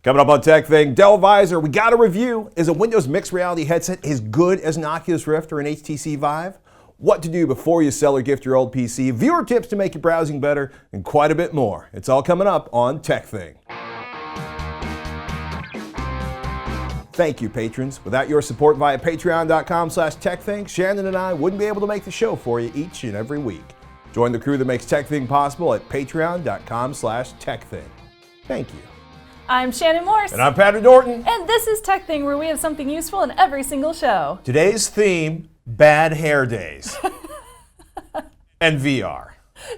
Coming up on TekThing, Dell Visor, we got a review. Is a Windows mixed reality headset as good as an Oculus Rift or an HTC Vive? What to do before you sell or gift your old PC, viewer tips to make your browsing better, and quite a bit more. It's all coming up on TekThing. Thank you, patrons. Without your support via patreon.com/TekThing, Shannon and I wouldn't be able to make the show for you each and every week. Join the crew that makes TekThing possible at patreon.com/TekThing. Thank you. I'm Shannon Morse. And I'm Patrick Norton. And this is TekThing, where we have something useful in every single show. Today's theme, bad hair days. And VR.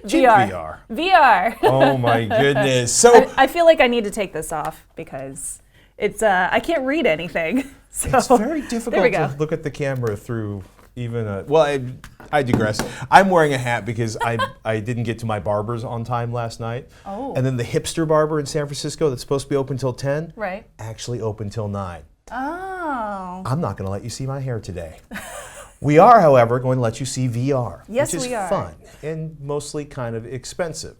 Cheap VR. VR. Oh my goodness. So I feel like I need to take this off because it's I can't read anything. So it's very difficult to look at the camera through even a, well, I digress. I'm wearing a hat because I didn't get to my barber's on time last night. Oh. And then the hipster barber in San Francisco that's supposed to be open till 10, right, actually open till 9. Oh. I'm not going to let you see my hair today. We are, however, going to let you see VR, yes, which is we are. fun and mostly kind of expensive.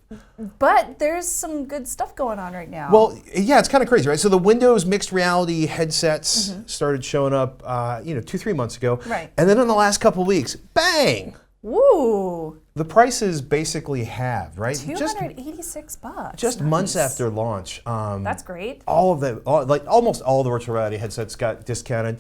But there's some good stuff going on right now. Well, yeah, it's kind of crazy, right? So the Windows mixed reality headsets started showing up, 2-3 months ago. Right. And then in the last couple of weeks, bang! Woo! The prices basically halved, right? $286. Just nice. months after launch. That's great. Almost all the virtual reality headsets got discounted.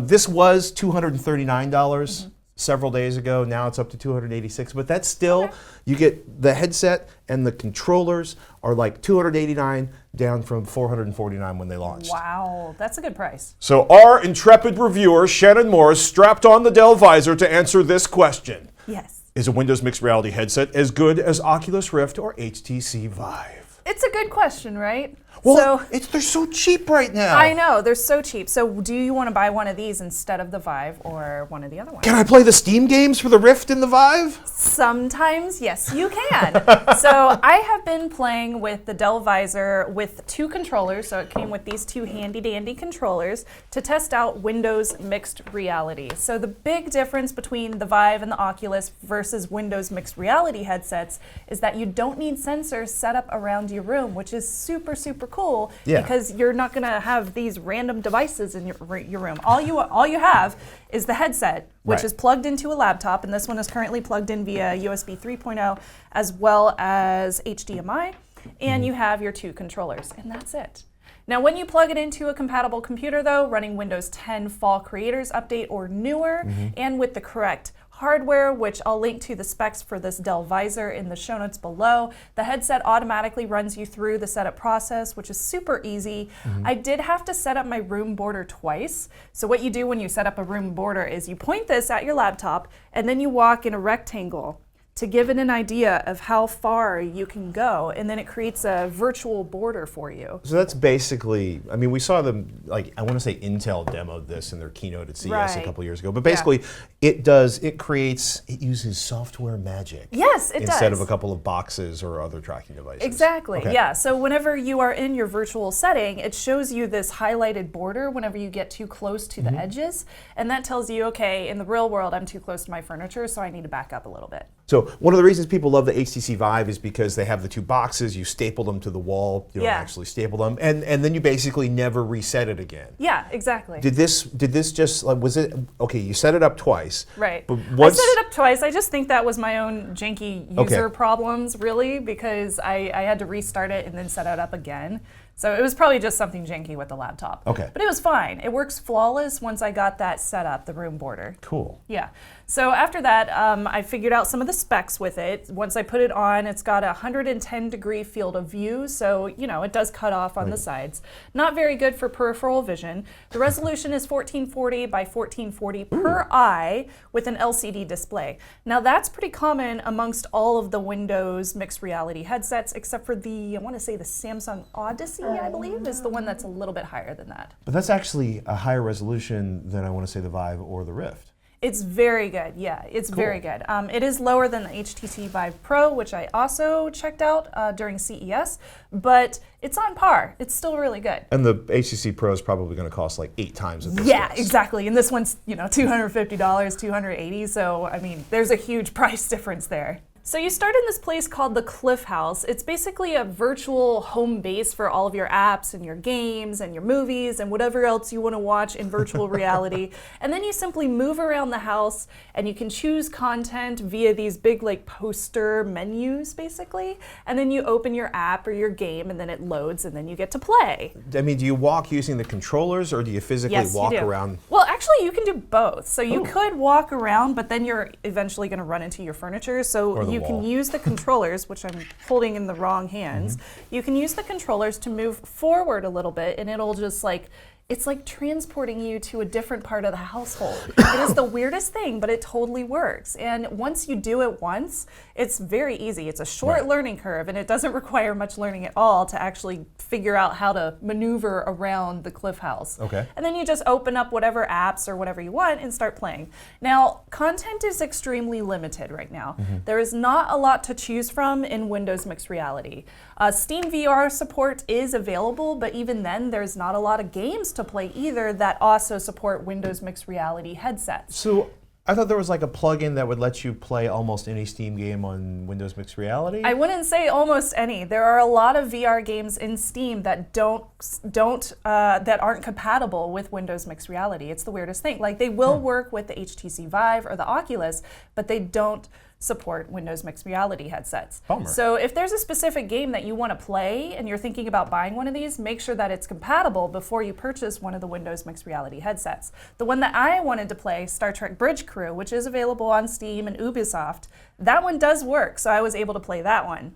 This was $239 several days ago. Now it's up to $286. But that's still, you get the headset and the controllers are like $289 down from $449 when they launched. Wow, that's a good price. So our intrepid reviewer, Shannon Morse, strapped on the Dell Visor to answer this question. Yes. Is a Windows mixed reality headset as good as Oculus Rift or HTC Vive? It's a good question, right? Well, they're so cheap right now. I know, they're so cheap. So do you want to buy one of these instead of the Vive or one of the other ones? Can I play the Steam games for the Rift and the Vive? Sometimes, yes, you can. So I have been playing with the Dell Visor with 2 controllers. So it came with these 2 handy dandy controllers to test out Windows mixed reality. So the big difference between the Vive and the Oculus versus Windows mixed reality headsets is that you don't need sensors set up around your room, which is super, super cool, because you're not going to have these random devices in your room. All you have is the headset, which is plugged into a laptop, and this one is currently plugged in via USB 3.0 as well as HDMI, and you have your 2 controllers, and that's it. Now, when you plug it into a compatible computer, though, running Windows 10 Fall Creators Update or newer, and with the correct hardware, which I'll link to the specs for this Dell Visor in the show notes below. The headset automatically runs you through the setup process, which is super easy. I did have to set up my room border twice. So what you do when you set up a room border is you point this at your laptop and then you walk in a rectangle to give it an idea of how far you can go, and then it creates a virtual border for you. So that's basically, I mean, we saw them, I want to say Intel demoed this in their keynote at CES a couple years ago, but basically it uses software magic. Yes, it does. Instead of a couple of boxes or other tracking devices. Exactly, yeah. So whenever you are in your virtual setting, it shows you this highlighted border whenever you get too close to the edges, and that tells you, okay, in the real world, I'm too close to my furniture, so I need to back up a little bit. So one of the reasons people love the HTC Vive is because they have the 2 boxes, you staple them to the wall, you don't actually staple them, and then you basically never reset it again. Yeah, exactly. Did this just, was it, okay, you set it up twice. Right. But I set it up twice. I just think that was my own janky user problems, really, because I had to restart it and then set it up again. So it was probably just something janky with the laptop. Okay. But it was fine. It works flawless once I got that set up, the room border. Cool. Yeah. So after that, I figured out some of the specs with it. Once I put it on, it's got a 110-degree field of view, so it does cut off on the sides. Not very good for peripheral vision. The resolution is 1440 by 1440 per eye with an LCD display. Now that's pretty common amongst all of the Windows mixed reality headsets, except for the, I want to say the Samsung Odyssey, I believe, is the one that's a little bit higher than that. But that's actually a higher resolution than I want to say the Vive or the Rift. It's very good, yeah, it's very good. It is lower than the HTC Vive Pro, which I also checked out during CES, but it's on par. It's still really good. And the HTC Pro is probably going to cost like 8 times of this. Yeah, exactly. And this one's $250, $280. So I mean, there's a huge price difference there. So you start in this place called the Cliff House. It's basically a virtual home base for all of your apps and your games and your movies and whatever else you want to watch in virtual reality. And then you simply move around the house and you can choose content via these big like poster menus basically. And then you open your app or your game and then it loads and then you get to play. I mean, do you walk using the controllers or do you physically walk around? Well, actually you can do both. So you could walk around, but then you're eventually going to run into your furniture. So you can use the controllers, which I'm holding in the wrong hands. You can use the controllers to move forward a little bit and it'll just like, it's like transporting you to a different part of the household. It is the weirdest thing, but it totally works. And once you do it once, it's very easy. It's a short learning curve, and it doesn't require much learning at all to actually figure out how to maneuver around the Cliff House. Okay. And then you just open up whatever apps or whatever you want and start playing. Now, content is extremely limited right now. There is not a lot to choose from in Windows Mixed Reality. Steam VR support is available, but even then, there's not a lot of games to play either that also support Windows Mixed Reality headsets. So I thought there was like a plugin that would let you play almost any Steam game on Windows Mixed Reality. I wouldn't say almost any. There are a lot of VR games in Steam that that aren't compatible with Windows Mixed Reality. It's the weirdest thing. Like they will work with the HTC Vive or the Oculus, but they don't support Windows Mixed Reality headsets. Bummer. So if there's a specific game that you want to play and you're thinking about buying one of these, make sure that it's compatible before you purchase one of the Windows Mixed Reality headsets. The one that I wanted to play, Star Trek Bridge Crew, which is available on Steam and Ubisoft, that one does work, so I was able to play that one.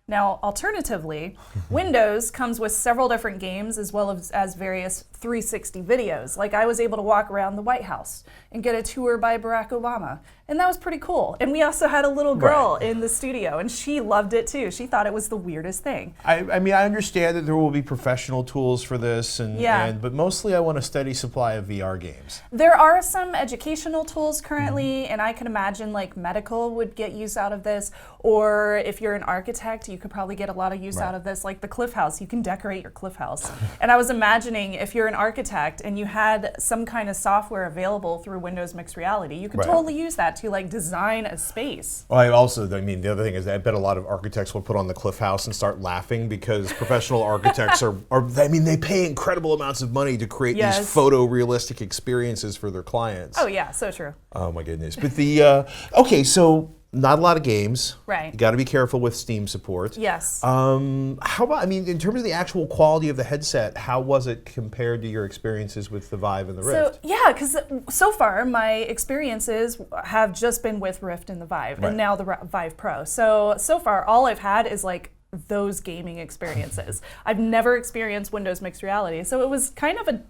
Now, alternatively, Windows comes with several different games as well as various 360 videos. Like I was able to walk around the White House and get a tour by Barack Obama. And that was pretty cool. And we also had a little girl in the studio, and she loved it too. She thought it was the weirdest thing. I mean, I understand that there will be professional tools for this, but mostly I want a steady supply of VR games. There are some educational tools currently, and I can imagine like medical would get use out of this, or if you're an architect, you could probably get a lot of use out of this. Like the Cliff House, you can decorate your Cliff House. And I was imagining if you're an architect and you had some kind of software available through Windows Mixed Reality, you could totally use that to like design a space. Well, I mean, the other thing is that I bet a lot of architects will put on the Cliff House and start laughing because professional architects I mean, they pay incredible amounts of money to create these photorealistic experiences for their clients. Oh yeah, so true. Oh my goodness. But okay, so not a lot of games. Right. You got to be careful with Steam support. Yes. How about, I mean, in terms of the actual quality of the headset, how was it compared to your experiences with the Vive and the Rift? So, yeah, because so far my experiences have just been with Rift and the Vive, and now the Vive Pro. So far all I've had is like those gaming experiences. I've never experienced Windows Mixed Reality, so it was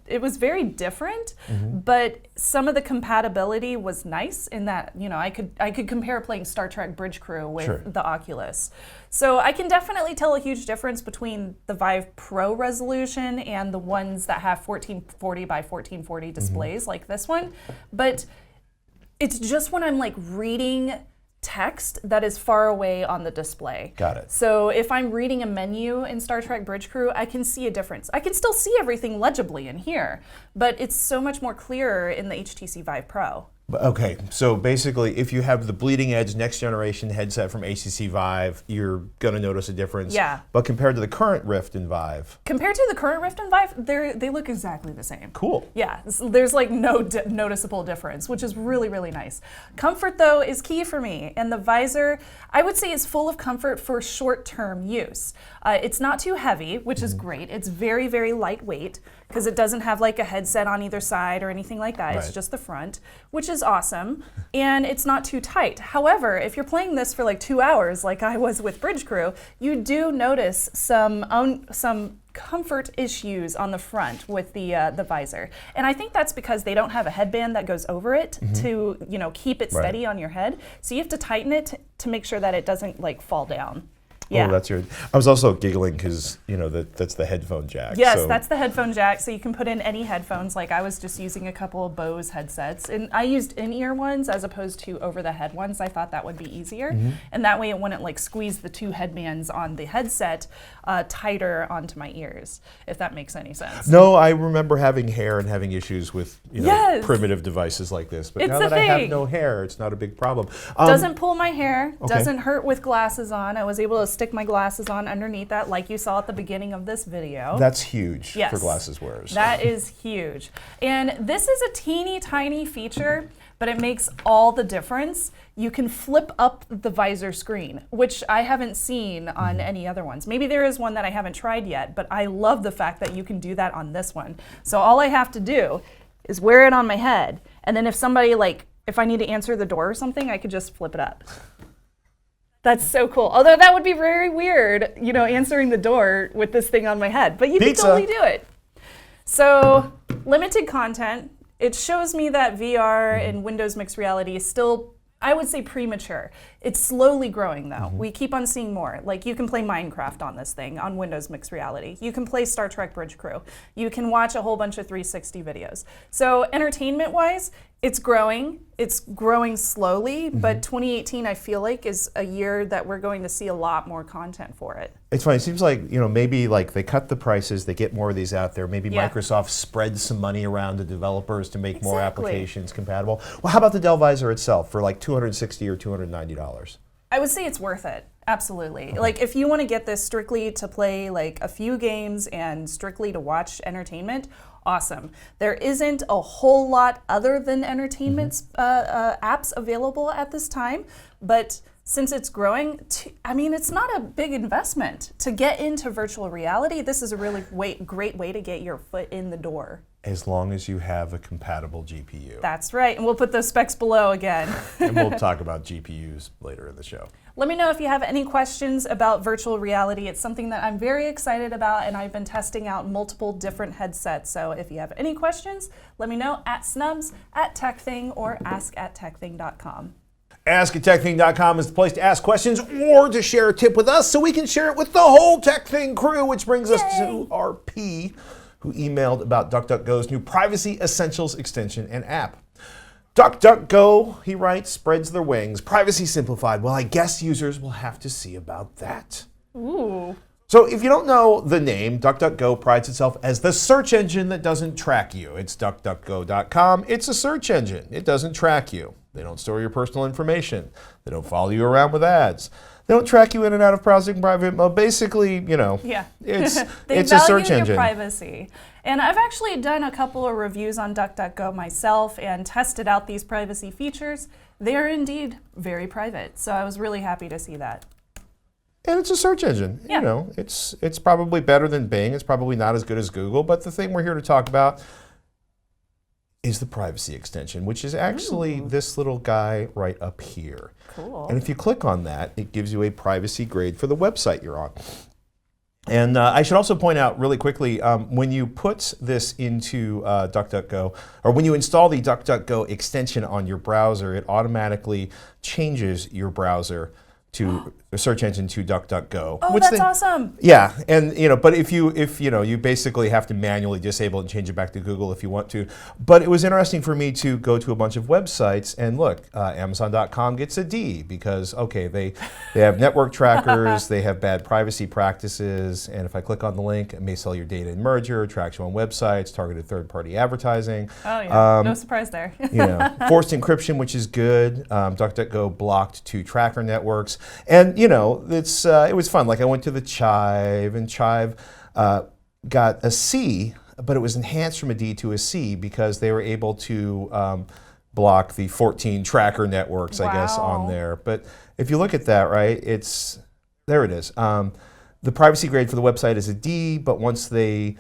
it was very different, but some of the compatibility was nice in that, you know, I could compare playing Star Trek Bridge Crew with the Oculus. So I can definitely tell a huge difference between the Vive Pro resolution and the ones that have 1440 by 1440 displays like this one, but it's just when I'm like reading text that is far away on the display. Got it. So if I'm reading a menu in Star Trek Bridge Crew, I can see a difference. I can still see everything legibly in here, but it's so much more clearer in the HTC Vive Pro. Okay, so basically, if you have the bleeding edge next generation headset from HTC Vive, you're going to notice a difference. Yeah. But compared to the current Rift and Vive? Compared to the current Rift and Vive, they look exactly the same. Cool. Yeah, there's like no noticeable difference, which is really, really nice. Comfort, though, is key for me. And the Visor, I would say, is full of comfort for short-term use. It's not too heavy, which is great. It's very, very lightweight because it doesn't have like a headset on either side or anything like that. It's just the front, which is awesome. And it's not too tight. However, if you're playing this for like 2 hours, like I was with Bridge Crew, you do notice some comfort issues on the front with the visor. And I think that's because they don't have a headband that goes over it to, you know, keep it steady on your head. So you have to tighten it to make sure that it doesn't like fall down. Yeah. Oh, that's your. I was also giggling because that's the headphone jack. Yes, so. that's the headphone jack. So you can put in any headphones. Like I was just using a couple of Bose headsets, and I used in-ear ones as opposed to over-the-head ones. I thought that would be easier, and that way it wouldn't like squeeze the two headbands on the headset tighter onto my ears. If that makes any sense. No, I remember having hair and having issues with Yes. primitive devices like this. But It's now a that I have thing. no hair, it's not a big problem. Doesn't pull my hair, Okay. doesn't hurt with glasses on. I was able to stick my glasses on underneath that like you saw at the beginning of this video. That's huge Yes. for glasses wearers. That is huge. And this is a teeny tiny feature, but it makes all the difference. You can flip up the visor screen, which I haven't seen on any other ones. Maybe there is one that I haven't tried yet, but I love the fact that you can do that on this one. So all I have to do is wear it on my head, and then if somebody if I need to answer the door or something, I could just flip it up. That's so cool. Although that would be very weird, answering the door with this thing on my head. But you can totally do it. So, limited content. It shows me that VR and Windows mixed reality is still, I would say, premature. It's slowly growing, though. We keep on seeing more. Like, you can play Minecraft on this thing, on Windows mixed reality. You can play Star Trek Bridge Crew. You can watch a whole bunch of 360 videos. So, entertainment-wise, it's growing. It's growing slowly, but 2018, I feel like, is a year that we're going to see a lot more content for it. It's funny. It seems like maybe they cut the prices, they get more of these out there. Maybe Yeah. Microsoft spreads some money around to developers to make more Exactly. applications compatible. Well, how about the Dell Visor itself for like $260 or $290? I would say it's worth it. Absolutely. Like if you want to get this strictly to play like a few games and strictly to watch entertainment, awesome. There isn't a whole lot other than entertainment apps available at this time, but since it's growing, it's not a big investment. To get into virtual reality, this is a really great way to get your foot in the door. As long as you have a compatible GPU. That's right, and we'll put those specs below again. And we'll talk about GPUs later in the show. Let me know if you have any questions about virtual reality. It's something that I'm very excited about, and I've been testing out multiple different headsets. So if you have any questions, let me know at Snubs, at TekThing, or ask@tekthing.com. Ask@tekthing.com is the place to ask questions or to share a tip with us so we can share it with the whole TekThing crew, which brings us to RP, who emailed about DuckDuckGo's new Privacy Essentials extension and app. DuckDuckGo, he writes, spreads their wings. Privacy simplified. Well, I guess users will have to see about that. Ooh. So if you don't know the name, DuckDuckGo prides itself as the search engine that doesn't track you. It's DuckDuckGo.com. It's a search engine. It doesn't track you. They don't store your personal information. They don't follow you around with ads. They don't track you in and out of browsing private mode. Basically, Yeah. it's They it's a search value engine. your privacy. And I've actually done a couple of reviews on DuckDuckGo myself and tested out these privacy features. They are indeed very private. So I was really happy to see that. And it's a search engine. Yeah. It's probably better than Bing. It's probably not as good as Google. But the thing we're here to talk about is the privacy extension, which is actually this little guy right up here. Cool. And if you click on that, it gives you a privacy grade for the website you're on. And I should also point out really quickly, when you put this into DuckDuckGo, or when you install the DuckDuckGo extension on your browser, it automatically changes your browser to the search engine to DuckDuckGo. Oh, that's awesome. Yeah, and but if you basically have to manually disable it and change it back to Google if you want to. But it was interesting for me to go to a bunch of websites and look. Amazon.com gets a D because they have network trackers, they have bad privacy practices, and if I click on the link, it may sell your data in merger, tracks you on websites, targeted third-party advertising. Oh yeah, no surprise there. Forced encryption, which is good. DuckDuckGo blocked 2 tracker networks. And it was fun. Like I went to the Chive, and Chive got a C, but it was enhanced from a D to a C because they were able to block the 14 tracker networks, I guess, on there. But if you look at that, right, there it is. The privacy grade for the website is a D, but once they,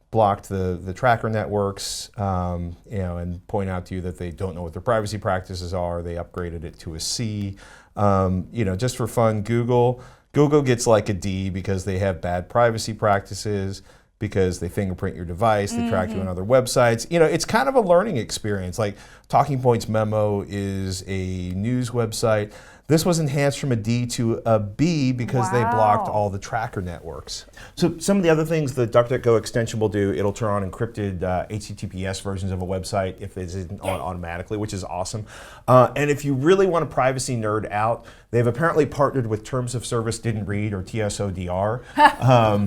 blocked the tracker networks, and point out to you that they don't know what their privacy practices are, they upgraded it to a C. Just for fun, Google gets like a D because they have bad privacy practices, because they fingerprint your device, they track you on other websites. It's kind of a learning experience. Like Talking Points Memo is a news website. This was enhanced from a D to a B because they blocked Wow. all the tracker networks. So some of the other things the DuckDuckGo extension will do, it'll turn on encrypted HTTPS versions of a website if it isn't on automatically, which is awesome. And if you really want a privacy nerd out, they've apparently partnered with Terms of Service Didn't Read, or TSODR.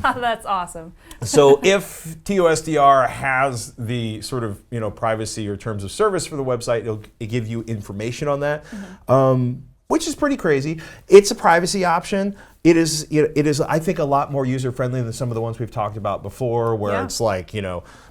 That's awesome. So if TOSDR has the sort of privacy or terms of service for the website, it'll give you information on that, which is pretty crazy. It's a privacy option. It is, I think, a lot more user friendly than some of the ones we've talked about before, where it's like,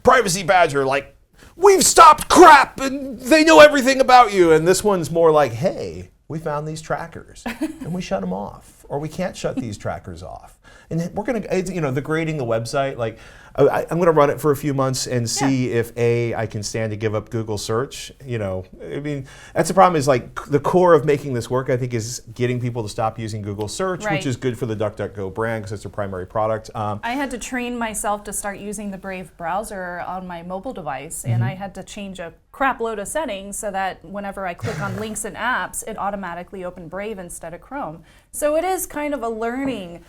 privacy badger, like, we've stopped crap and they know everything about you. And this one's more like, hey, we found these trackers and we shut them off, or we can't shut these trackers off. And we're going to, the grading the website, like, I'm going to run it for a few months and see if I can stand to give up Google search. I mean, that's the problem, is like the core of making this work, I think, is getting people to stop using Google search, which is good for the DuckDuckGo brand because it's their primary product. I had to train myself to start using the Brave browser on my mobile device, and I had to change a crap load of settings so that whenever I click on links and apps, it automatically opened Brave instead of Chrome. So it is kind of a learning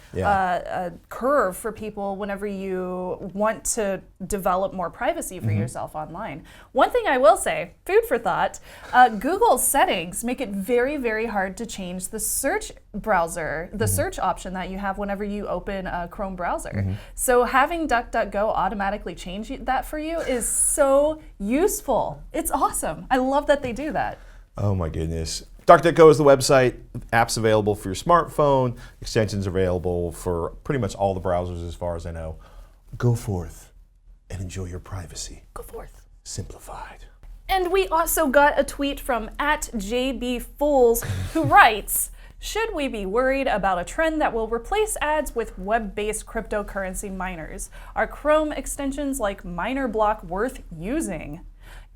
curve for people whenever you want to develop more privacy for yourself online. One thing I will say, food for thought, Google's settings make it very, very hard to change the search browser, the search option that you have whenever you open a Chrome browser. So having DuckDuckGo automatically change that for you is so useful. It's awesome. I love that they do that. Oh my goodness. DuckDuckGo is the website. Apps available for your smartphone. Extensions available for pretty much all the browsers as far as I know. Go forth and enjoy your privacy. Go forth. Simplified. And we also got a tweet from @JBFools who writes, should we be worried about a trend that will replace ads with web-based cryptocurrency miners? Are Chrome extensions like MinerBlock worth using?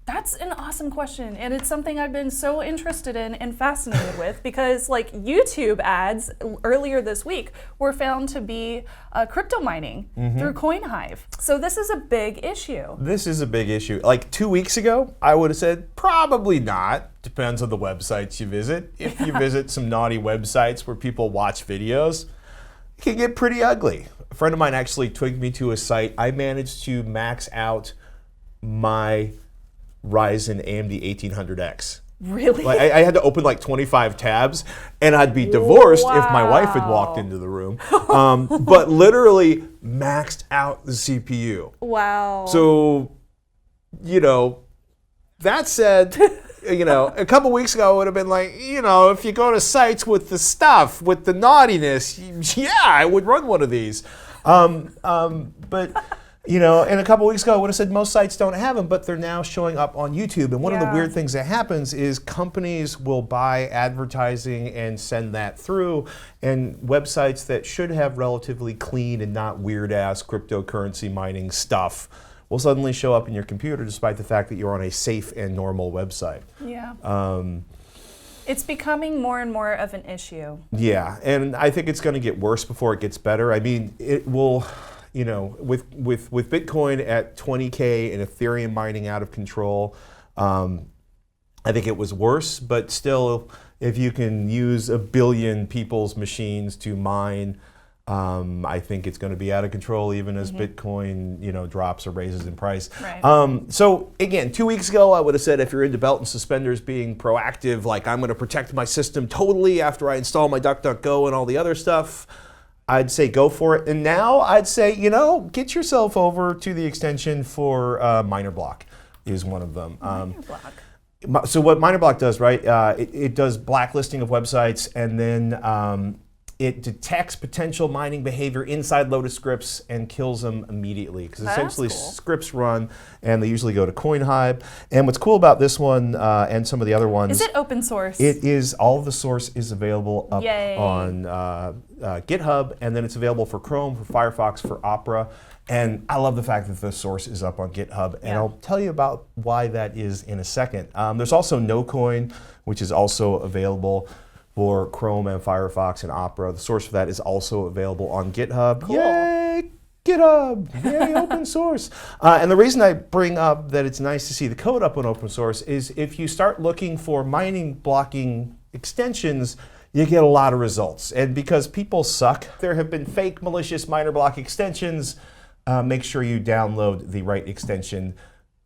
That's an awesome question, and it's something I've been so interested in and fascinated with, because like YouTube ads earlier this week were found to be crypto mining through CoinHive. So this is a big issue. This is a big issue. Like 2 weeks ago, I would have said probably not. Depends on the websites you visit. If you visit some naughty websites where people watch videos, it can get pretty ugly. A friend of mine actually twigged me to a site. I managed to max out my Ryzen AMD 1800X. Really? Like I had to open like 25 tabs, and I'd be divorced if my wife had walked into the room. But literally maxed out the CPU. Wow. So, that said, a couple weeks ago I would have been like, if you go to sites with the stuff, with the naughtiness, yeah, I would run one of these. But and a couple weeks ago I would have said most sites don't have them, but they're now showing up on YouTube. And one of the weird things that happens is companies will buy advertising and send that through, and websites that should have relatively clean and not weird-ass cryptocurrency mining stuff will suddenly show up in your computer despite the fact that you're on a safe and normal website. Yeah. It's becoming more and more of an issue. Yeah, and I think it's going to get worse before it gets better. I mean, it will... with Bitcoin at 20K and Ethereum mining out of control, I think it was worse. But still, if you can use 1 billion people's machines to mine, I think it's going to be out of control even as Bitcoin, drops or raises in price. Right. So again, 2 weeks ago, I would have said if you're into belt and suspenders, being proactive, like I'm going to protect my system totally after I install my DuckDuckGo and all the other stuff, I'd say go for it. And now I'd say, get yourself over to the extension for MinerBlock is one of them. MinerBlock. So what MinerBlock does, right, it does blacklisting of websites, and then it detects potential mining behavior inside Lotus scripts and kills them immediately. Because essentially scripts run, and they usually go to CoinHive. And what's cool about this one and some of the other ones... Is it open source? It is. All of the source is available up on GitHub, and then it's available for Chrome, for Firefox, for Opera. And I love the fact that the source is up on GitHub, and I'll tell you about why that is in a second. There's also NoCoin, which is also available for Chrome and Firefox and Opera. The source for that is also available on GitHub. Cool. Yay, GitHub! Yay, open source. And the reason I bring up that it's nice to see the code up on open source is if you start looking for mining blocking extensions, you get a lot of results. And because people suck, there have been fake malicious minor block extensions. Make sure you download the right extension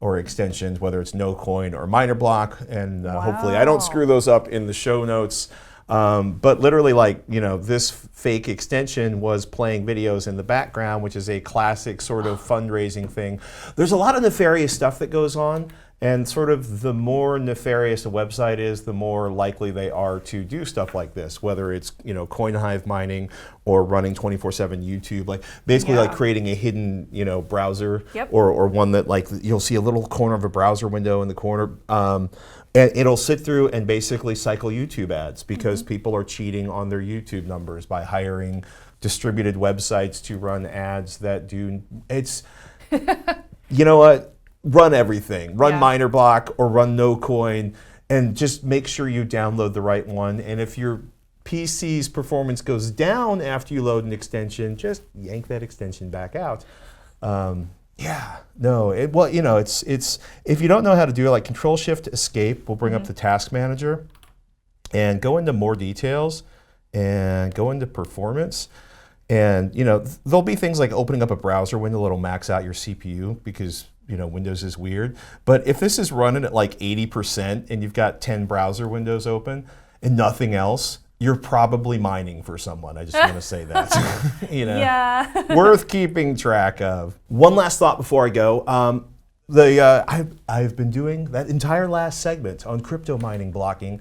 or extensions, whether it's NoCoin or minor block. And hopefully I don't screw those up in the show notes. But literally, like, you know, this fake extension was playing videos in the background, which is a classic sort of fundraising thing. There's a lot of nefarious stuff that goes on, and sort of the more nefarious a website is, the more likely they are to do stuff like this, whether it's, you know, coin hive mining or running 24/7 YouTube, like basically like creating a hidden, you know, browser or one that, like, you'll see a little corner of a browser window in the corner. And it'll sit through and basically cycle YouTube ads because people are cheating on their YouTube numbers by hiring distributed websites to run ads that do, it's, you know what, run everything. Run minor block or run NoCoin, and just make sure you download the right one. And if your PC's performance goes down after you load an extension, just yank that extension back out. Well, you know, it's if you don't know how to do it, like Control-Shift-Escape will bring up the task manager and go into more details and go into performance. And, you know, there'll be things like opening up a browser window that'll max out your CPU because, you know, Windows is weird. But if this is running at like 80% and you've got 10 browser windows open and nothing else, you're probably mining for someone. I just want to say that. You know, worth keeping track of. One last thought before I go. I've been doing that entire last segment on crypto mining blocking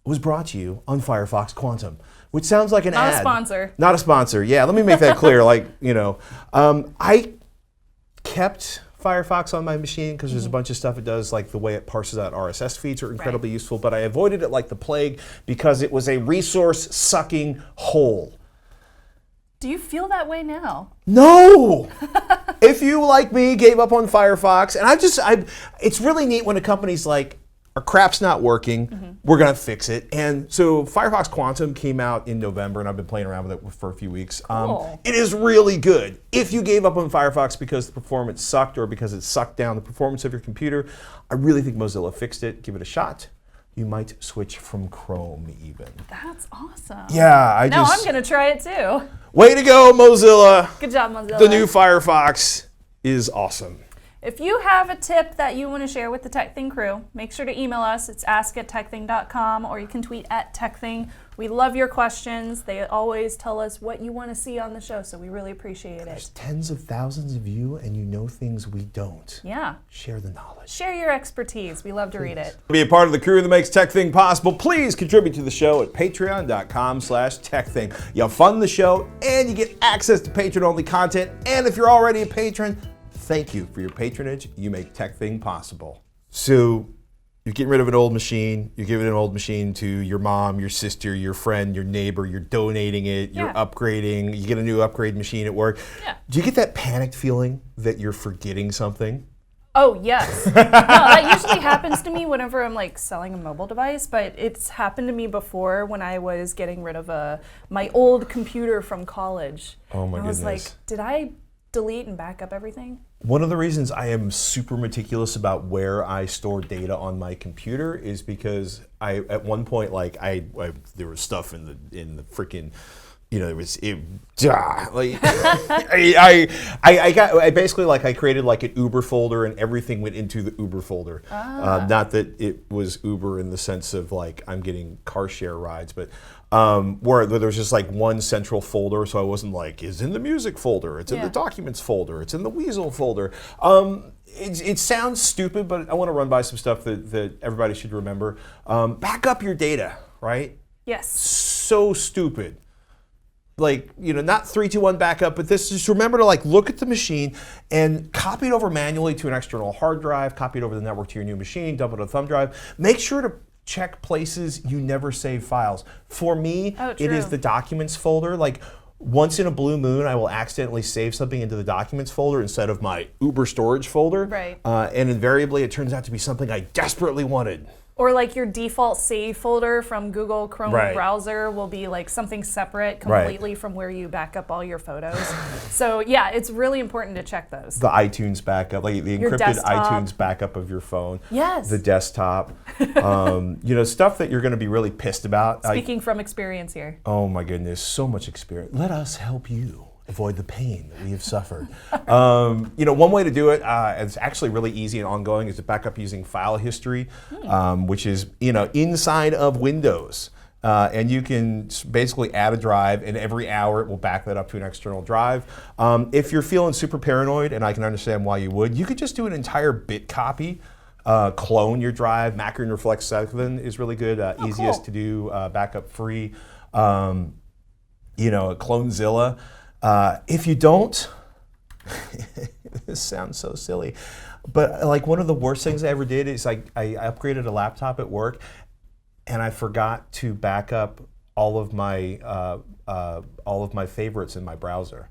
was brought to you on Firefox Quantum, which sounds like an ad. Not a sponsor. Not a sponsor. Yeah, let me make that clear. Like, you know, I kept Firefox on my machine because there's a bunch of stuff it does, like the way it parses out RSS feeds are incredibly useful, but I avoided it like the plague because it was a resource sucking hole. Do you feel that way now? No! If you, like me, gave up on Firefox, and it's really neat when a company's like, our crap's not working, we're gonna fix it. And so Firefox Quantum came out in November, and I've been playing around with it for a few weeks. Cool. It is really good. If you gave up on Firefox because the performance sucked or because it sucked down the performance of your computer, I really think Mozilla fixed it. Give it a shot. You might switch from Chrome even. That's awesome. Yeah, Now I'm gonna try it too. Way to go, Mozilla. Good job, Mozilla. The new Firefox is awesome. If you have a tip that you want to share with the TekThing crew, make sure to email us. It's ask@tekthing.com, or you can tweet at TekThing. We love your questions. They always tell us what you want to see on the show, so we really appreciate it. There's tens of thousands of you, and you know things we don't. Yeah. Share the knowledge. Share your expertise. We love to read it. To be a part of the crew that makes TekThing possible, please contribute to the show at patreon.com/TekThing. You fund the show, and you get access to patron-only content. And if you're already a patron, thank you for your patronage. You make TekThing possible. So you're getting rid of an old machine. You're giving an old machine to your mom, your sister, your friend, your neighbor. You're donating it. You're upgrading. You get a new upgrade machine at work. Yeah. Do you get that panicked feeling that you're forgetting something? Oh, yes. No, that usually happens to me whenever I'm like selling a mobile device, but it's happened to me before when I was getting rid of my old computer from college. Oh my goodness. I was like, did I delete and back up everything? One of the reasons I am super meticulous about where I store data on my computer is because at one point, like there was stuff in the freaking, you know, I basically, like, I created like an Uber folder and everything went into the Uber folder. Not that it was Uber in the sense of like I'm getting car share rides, but where there was just like one central folder, so I wasn't like, it's in the music folder, it's in the documents folder, it's in the Weasel folder. It sounds stupid, but I want to run by some stuff that everybody should remember. Back up your data, right? Yes. So stupid. Like, you know, not 3, 2, 1 backup, but this, just remember to like look at the machine and copy it over manually to an external hard drive, copy it over the network to your new machine, dump it on a thumb drive. Make sure to check places you never save files. For me, it is the documents folder. Like, once in a blue moon, I will accidentally save something into the documents folder instead of my Uber storage folder. Right. And invariably, it turns out to be something I desperately wanted. Or like your default save folder from Google Chrome Right. browser will be like something separate completely from where you back up all your photos. So yeah, it's really important to check those. The iTunes backup, like the Your encrypted desktop. iTunes backup of your phone. Yes. The desktop. Stuff that you're going to be really pissed about. Speaking from experience here. Oh my goodness, so much experience. Let us help you avoid the pain that we have suffered. One way to do it, it's actually really easy and ongoing, is to back up using file history, which is inside of Windows. And you can basically add a drive, and every hour it will back that up to an external drive. If you're feeling super paranoid, and I can understand why you would, you could just do an entire bit copy. Clone your drive. Macrium Reflect 7 is really good, easiest to do, backup free. Clonezilla. If you don't, this sounds so silly, but like one of the worst things I ever did is I upgraded a laptop at work, and I forgot to back up all of my favorites in my browser.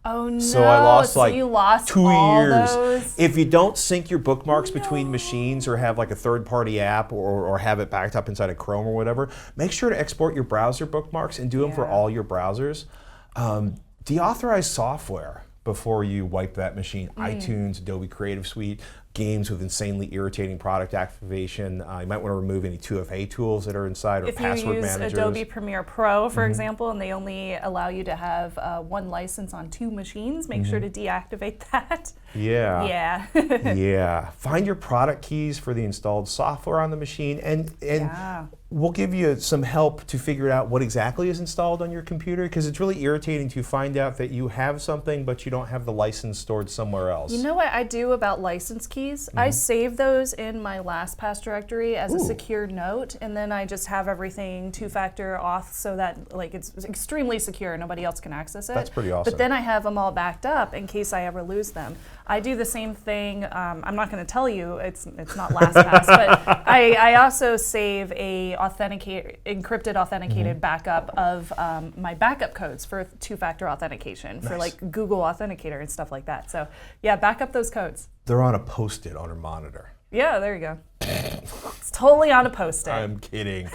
Oh no! So I lost you lost 2 all years. those? If you don't sync your bookmarks between machines, or have like a third-party app, or have it backed up inside of Chrome or whatever, make sure to export your browser bookmarks and do them for all your browsers. Deauthorize software before you wipe that machine. iTunes, Adobe Creative Suite, games with insanely irritating product activation. You might want to remove any 2FA tools that are inside, or password managers. If you use Adobe Premiere Pro, for example, and they only allow you to have one license on 2 machines, make sure to deactivate that. Yeah. Yeah. Find your product keys for the installed software on the machine, and we'll give you some help to figure out what exactly is installed on your computer, because it's really irritating to find out that you have something but you don't have the license stored somewhere else. You know what I do about license keys? I save those in my LastPass directory as a secure note, and then I just have everything 2-factor auth so that like it's extremely secure, nobody else can access it. That's pretty awesome. But then I have them all backed up in case I ever lose them. I do the same thing. I'm not going to tell you it's not LastPass, but I also save a encrypted authenticated backup of my backup codes for 2-factor authentication for like Google Authenticator and stuff like that. So yeah, back up those codes. They're on a post-it on her monitor. Yeah, there you go. It's totally on a post-it. I'm kidding.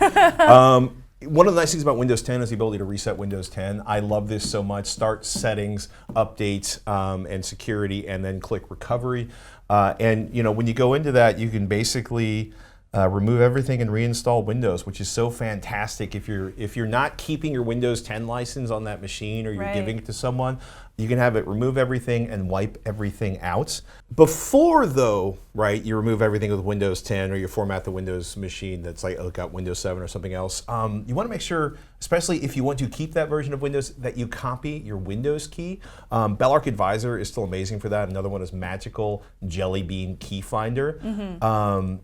One of the nice things about Windows 10 is the ability to reset Windows 10. I love this so much. Start settings, updates, and security, and then click recovery. And when you go into that, you can basically remove everything and reinstall Windows, which is so fantastic. If you're not keeping your Windows 10 license on that machine, or you're giving it to someone, you can have it remove everything and wipe everything out. Before though, you remove everything with Windows 10, or you format the Windows machine that's got Windows 7 or something else, you want to make sure, especially if you want to keep that version of Windows, that you copy your Windows key. Belarc Advisor is still amazing for that. Another one is magical Jelly Bean Keyfinder.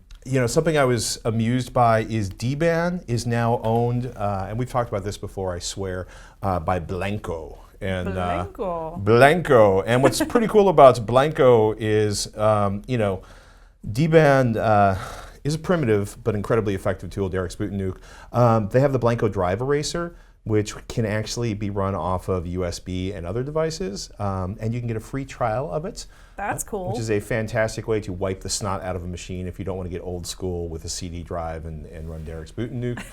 Something I was amused by is DBAN is now owned, and we've talked about this before, I swear, by Blanco. And Blanco. And what's pretty cool about Blanco is, DBAN is a primitive but incredibly effective tool, Derek Sputenuk. They have the Blanco drive eraser, which can actually be run off of USB and other devices, and you can get a free trial of it. That's cool. Which is a fantastic way to wipe the snot out of a machine if you don't want to get old school with a CD drive and run Derek Sputenuk.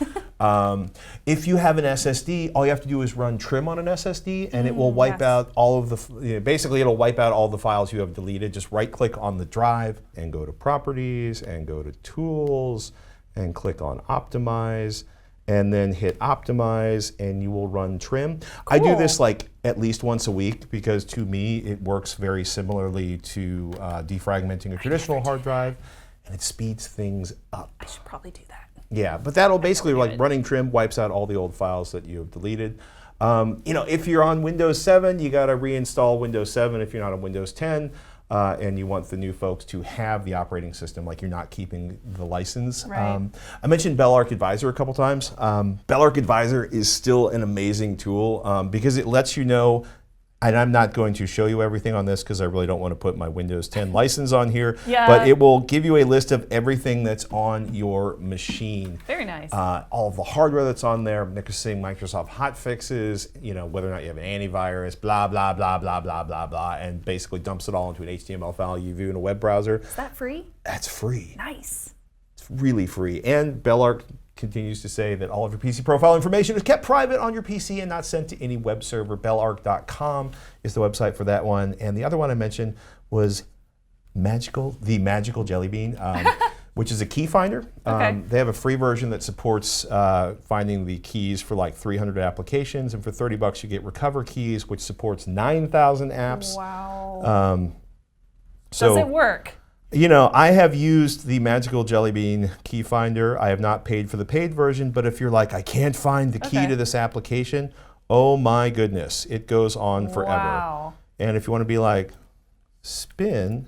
If you have an SSD, all you have to do is run trim on an SSD, and it will wipe out all of the, basically it'll wipe out all the files you have deleted. Just right click on the drive and go to Properties and go to Tools and click on Optimize, and then hit Optimize, and you will run trim. Cool. I do this at least once a week, because to me it works very similarly to defragmenting a traditional hard drive, and it speeds things up. I should probably do that. Yeah, but that'll basically, running trim wipes out all the old files that you have deleted. If you're on Windows 7, you got to reinstall Windows 7 if you're not on Windows 10. And you want the new folks to have the operating system, like you're not keeping the license. Right. I mentioned Belarc Advisor a couple times. Belarc Advisor is still an amazing tool because it lets you know, and I'm not going to show you everything on this because I really don't want to put my Windows 10 license on here, but it will give you a list of everything that's on your machine. Very nice. All of the hardware that's on there, mixing Microsoft hotfixes, whether or not you have an antivirus, blah, blah, blah, blah, blah, blah, blah, and basically dumps it all into an HTML file you view in a web browser. Is that free? That's free. Nice. It's really free. And Belarc continues to say that all of your PC profile information is kept private on your PC and not sent to any web server. Belarc.com is the website for that one. And the other one I mentioned was the Magical Jelly Bean, which is a key finder. Okay. They have a free version that supports finding the keys for like 300 applications, and for $30 you get Recover Keys, which supports 9,000 apps. Wow. So, does it work? You know, I have used the Magical Jelly Bean Keyfinder. I have not paid for the paid version, but if you're like, I can't find the key to this application, oh my goodness, it goes on forever. Wow. And if you want to be like, spin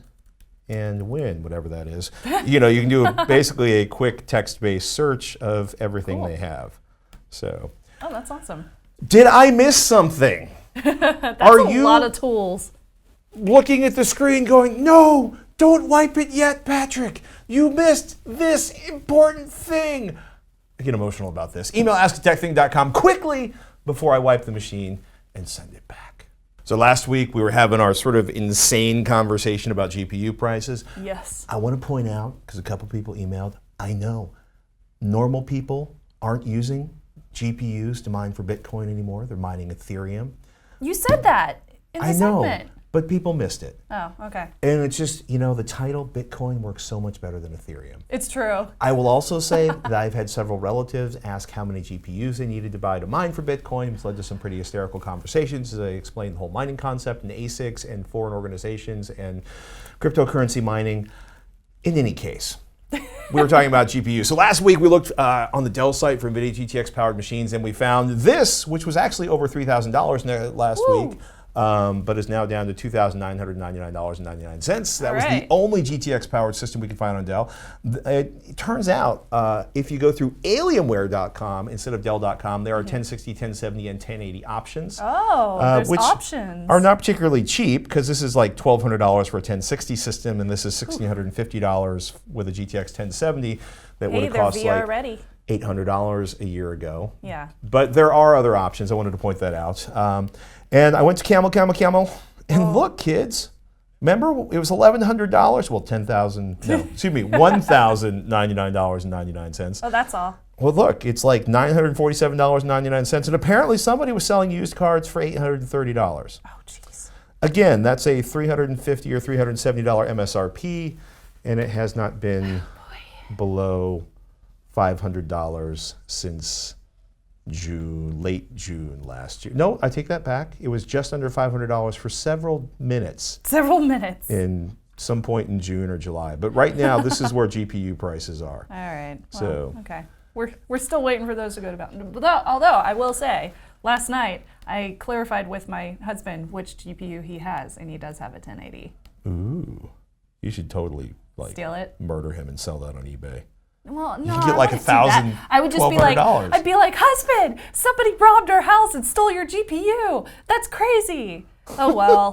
and win, whatever that is, you know, you can do basically a quick text-based search of everything they have. So. Oh, that's awesome. Did I miss something? That's a lot of tools. Looking at the screen going, no, don't wipe it yet, Patrick. You missed this important thing. I get emotional about this. Email ask@tekthing.com quickly before I wipe the machine and send it back. So last week we were having our sort of insane conversation about GPU prices. Yes. I want to point out, because a couple people emailed, I know normal people aren't using GPUs to mine for Bitcoin anymore. They're mining Ethereum. You said that in the segment. But people missed it. Oh, okay. And it's just, you know, the title, Bitcoin works so much better than Ethereum. It's true. I will also say that I've had several relatives ask how many GPUs they needed to buy to mine for Bitcoin, which led to some pretty hysterical conversations as I explained the whole mining concept and ASICs and foreign organizations and cryptocurrency mining. In any case, we were talking about GPUs. So last week we looked on the Dell site for NVIDIA GTX powered machines, and we found this, which was actually over $3,000 last week. But is now down to $2,999.99. That was the only GTX-powered system we could find on Dell. It turns out, if you go through Alienware.com instead of Dell.com, there are 1060, 1070, and 1080 options. Oh, there's which options. Are not particularly cheap, because this is like $1,200 for a 1060 system, and this is $1,650 with a GTX 1070 that would have cost VR like ready. $800 a year ago. Yeah. But there are other options. I wanted to point that out. And I went to Camel, and look, kids, remember it was $1,100? Well, $1,099.99. Oh, that's all. Well, look, it's like $947.99, and apparently somebody was selling used cards for $830. Oh, jeez. Again, that's a $350 or $370 MSRP, and it has not been below $500 since late June last year. No, I take that back. It was just under $500 for several minutes. Several minutes. In some point in June or July. But right now, this is where GPU prices are. All right. Well, so okay. We're still waiting for those to go down. Although I will say, last night I clarified with my husband which GPU he has, and he does have a 1080. Ooh, you should totally steal it, murder him, and sell that on eBay. Well, no, you can get like $1,000. I would just be like, I'd be like, husband, somebody robbed our house and stole your GPU. That's crazy. Oh well.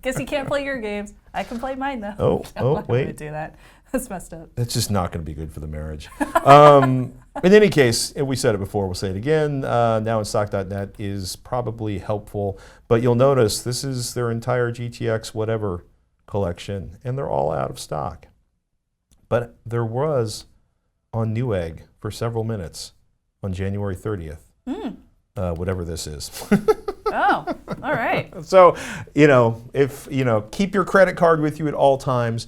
Guess you can't play your games. I can play mine though. Oh, wait. To do that. That's messed up. That's just not going to be good for the marriage. In any case, and we said it before, we'll say it again. Nowinstock.net is probably helpful, but you'll notice this is their entire GTX whatever collection, and they're all out of stock. But there was on Newegg for several minutes on January 30th, whatever this is. Oh, all right. So, keep your credit card with you at all times.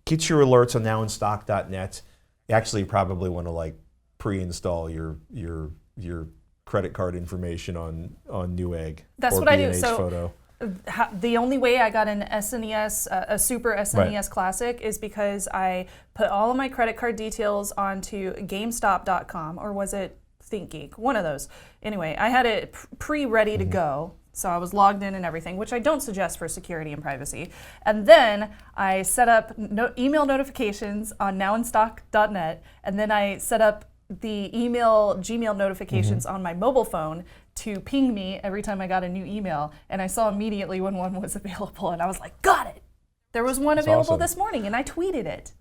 Get your alerts on nowinstock.net. You actually probably want to pre-install your credit card information on Newegg. That's or what B&H I do. So Photo. The only way I got an SNES, a Super SNES Classic, is because I put all of my credit card details onto GameStop.com, or was it ThinkGeek? One of those. Anyway, I had it pre-ready to go, so I was logged in and everything, which I don't suggest for security and privacy. And then I set up email notifications on nowinstock.net, and then I set up the Gmail notifications on my mobile phone to ping me every time I got a new email, and I saw immediately when one was available, and I was like, got it! There was one available this morning, and I tweeted it.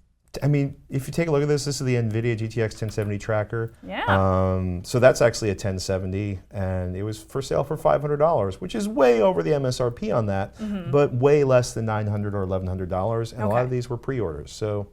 I mean, if you take a look at this is the NVIDIA GTX 1070 tracker. Yeah. So that's actually a 1070, and it was for sale for $500, which is way over the MSRP on that, but way less than $900 or $1,100, and a lot of these were pre-orders. So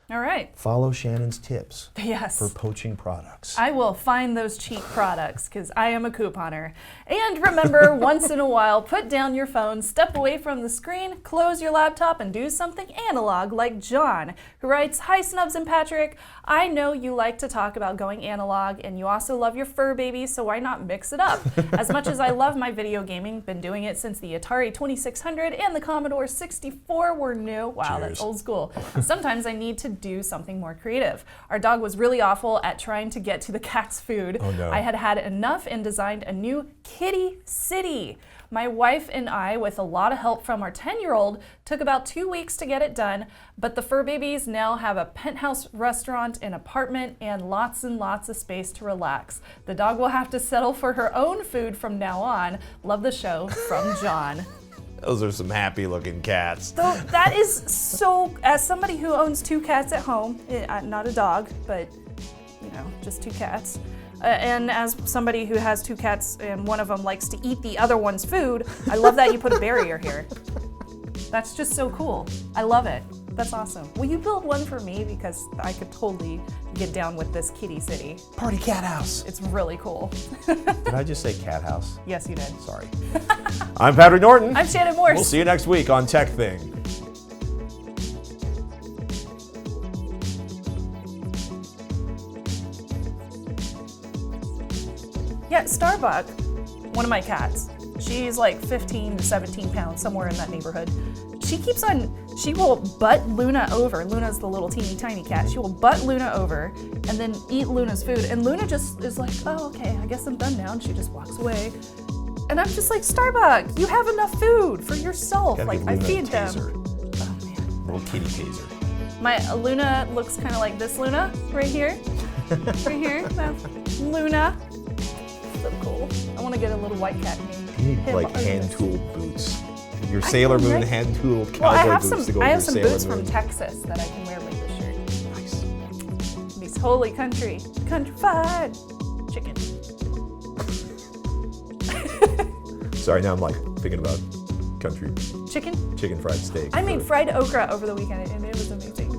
All right. Follow Shannon's tips Yes. for poaching products. I will find those cheap products because I am a couponer. And remember, once in a while, put down your phone, step away from the screen, close your laptop, and do something analog like John, who writes, "Hi Snubs and Patrick. I know you like to talk about going analog, and you also love your fur babies, so why not mix it up? As much as I love my video gaming, been doing it since the Atari 2600 and the Commodore 64 were new." Wow, Cheers. that's old school. Sometimes I need to do something more creative. Our dog was really awful at trying to get to the cat's food. Oh, no. I had had enough and designed a new kitty city. My wife and I, with a lot of help from our 10-year-old, took about 2 weeks to get it done, but the fur babies now have a penthouse restaurant, an apartment, and lots of space to relax. The dog will have to settle for her own food from now on. Love the show, from John. Those are some happy looking cats. So that is so, as somebody who owns 2 cats at home, not a dog, but just 2 cats, and as somebody who has 2 cats and one of them likes to eat the other one's food, I love that you put a barrier here. That's just so cool. I love it. That's awesome. Will you build one for me? Because I could totally get down with this kitty city. Party cat house. It's really cool. Did I just say cat house? Yes, you did. Sorry. I'm Patrick Norton. I'm Shannon Morse. We'll see you next week on TekThing. Yeah, Starbuck, one of my cats, she's like 15 to 17 pounds, somewhere in that neighborhood. She will butt Luna over. Luna's the little teeny tiny cat. She will butt Luna over and then eat Luna's food. And Luna just is like, "Oh, okay, I guess I'm done now." And she just walks away. And I'm just like, "Starbuck, you have enough food for yourself." Gotta Like, give I Luna a feed them. taser. Oh man. Little kitty taser. My Luna looks kind of like this Luna right here. Right here. That's Luna. So cool. I want to get a little white cat named You need him like or hand this. tooled boots. Your Sailor Moon right? hand tooled cowboy Well, I have boots some. to go I with have your some Sailor boots Moon. from Texas that I can wear with this shirt. Nice. These holy country fried chicken. Sorry, now I'm like thinking about country Chicken? chicken fried steak. I made fried okra over the weekend and it was amazing.